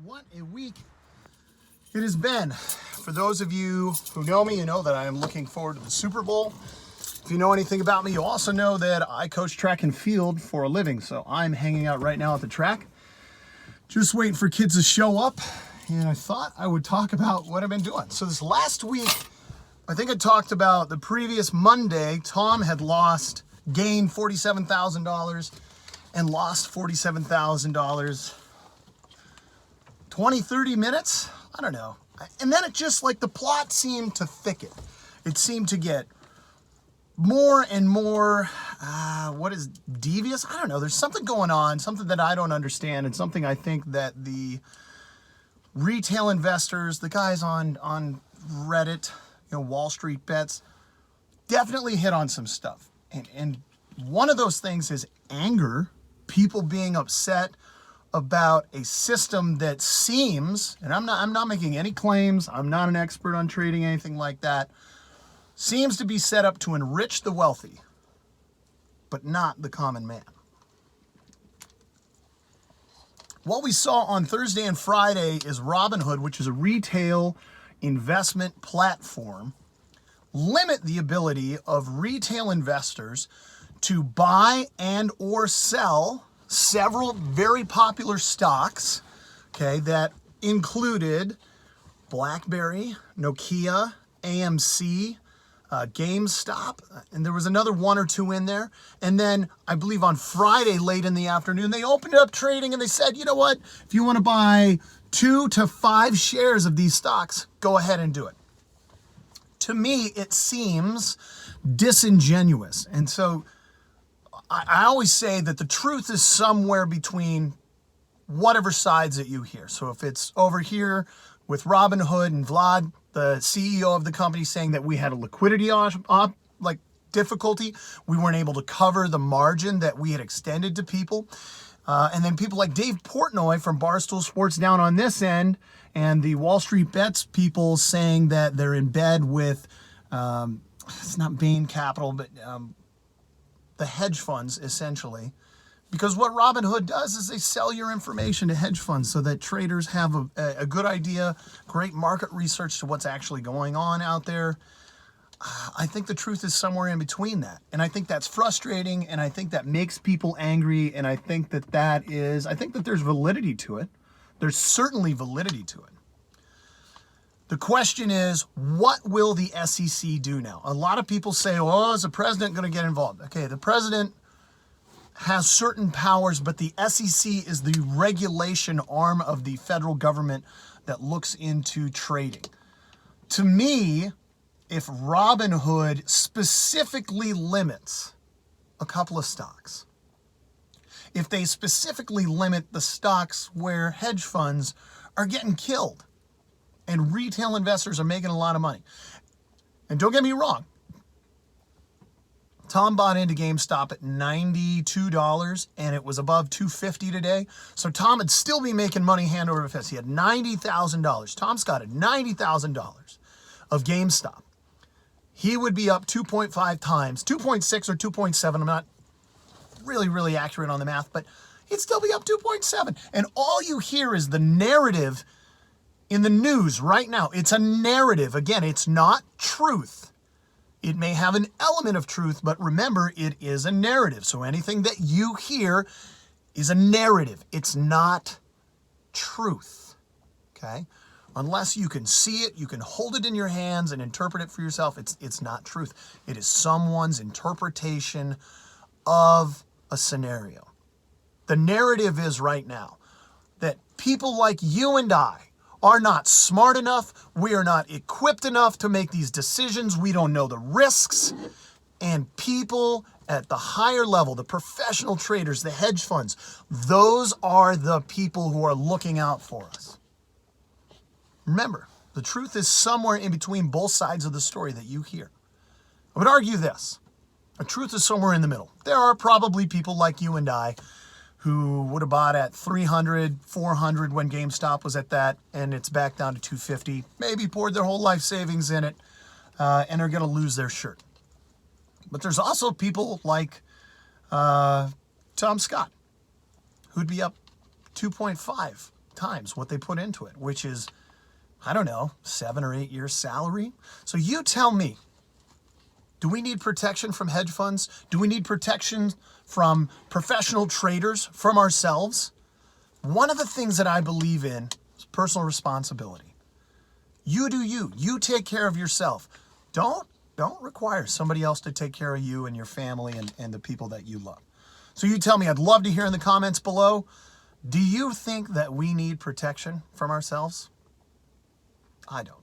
What a week it has been. For those of you who know me, you know that I am looking forward to the Super Bowl. If you know anything about me, you also know that I coach track and field for a living. So I'm hanging out right now at the track, just waiting for kids to show up. And I thought I would talk about what I've been doing. So this last week, I think I talked about the previous Monday, Tom had gained $47,000 and lost $47,000. 20, 30 minutes? I don't know. And then it just like the plot seemed to thicken. It seemed to get more and more, what is devious? I don't know. There's something going on, something that I don't understand, and something I think that the retail investors, the guys on Reddit, Wall Street Bets, definitely hit on some stuff. And one of those things is anger, people being upset about a system that seems, and I'm not making any claims, I'm not an expert on trading, anything like that, seems to be set up to enrich the wealthy, but not the common man. What we saw on Thursday and Friday is Robinhood, which is a retail investment platform, limit the ability of retail investors to buy and or sell several very popular stocks, okay, that included BlackBerry, Nokia, AMC, GameStop, and there was another one or two in there. And then I believe on Friday late in the afternoon, they opened up trading and they said, you know what, if you want to buy 2 to 5 shares of these stocks, go ahead and do it. To me, it seems disingenuous. And so I always say that the truth is somewhere between whatever sides that you hear. So if it's over here with Robinhood and Vlad, the CEO of the company, saying that we had a liquidity difficulty, we weren't able to cover the margin that we had extended to people. And then people like Dave Portnoy from Barstool Sports down on this end, and the Wall Street Bets people saying that they're in bed with, it's not Bain Capital, but the hedge funds, essentially. Because what Robinhood does is they sell your information to hedge funds so that traders have a good idea, great market research to what's actually going on out there. I think the truth is somewhere in between that. And I think that's frustrating, and I think that makes people angry, and I think that there's validity to it. There's certainly validity to it. The question is, what will the SEC do now? A lot of people say, well, is the president going to get involved? Okay, the president has certain powers, but the SEC is the regulation arm of the federal government that looks into trading. To me, if Robinhood specifically limits a couple of stocks, if they specifically limit the stocks where hedge funds are getting killed and retail investors are making a lot of money, and don't get me wrong, Tom bought into GameStop at $92 and it was above $250 today. So Tom would still be making money hand over fist. He had $90,000. Tom's got it, $90,000 of GameStop. He would be up 2.5 times, 2.6 or 2.7. I'm not really accurate on the math, but he'd still be up 2.7. And all you hear is the narrative in the news right now. It's a narrative. Again, it's not truth. It may have an element of truth, but remember, it is a narrative. So anything that you hear is a narrative. It's not truth, okay? Unless you can see it, you can hold it in your hands and interpret it for yourself, it's not truth. It is someone's interpretation of a scenario. The narrative is right now that people like you and I are not smart enough, we are not equipped enough to make these decisions, we don't know the risks, and people at the higher level, the professional traders, the hedge funds, those are the people who are looking out for us. Remember, the truth is somewhere in between both sides of the story that you hear. I would argue this, the truth is somewhere in the middle. There are probably people like you and I who would have bought at 300, 400 when GameStop was at that, and it's back down to 250, maybe poured their whole life savings in it, and are going to lose their shirt. But there's also people like Tom Scott, who'd be up 2.5 times what they put into it, which is, I don't know, 7 or 8 years salary. So you tell me, do we need protection from hedge funds? Do we need protection from professional traders, from ourselves? One of the things that I believe in is personal responsibility. You do you. You take care of yourself. Don't require somebody else to take care of you and your family and the people that you love. So you tell me, I'd love to hear in the comments below, do you think that we need protection from ourselves? I don't.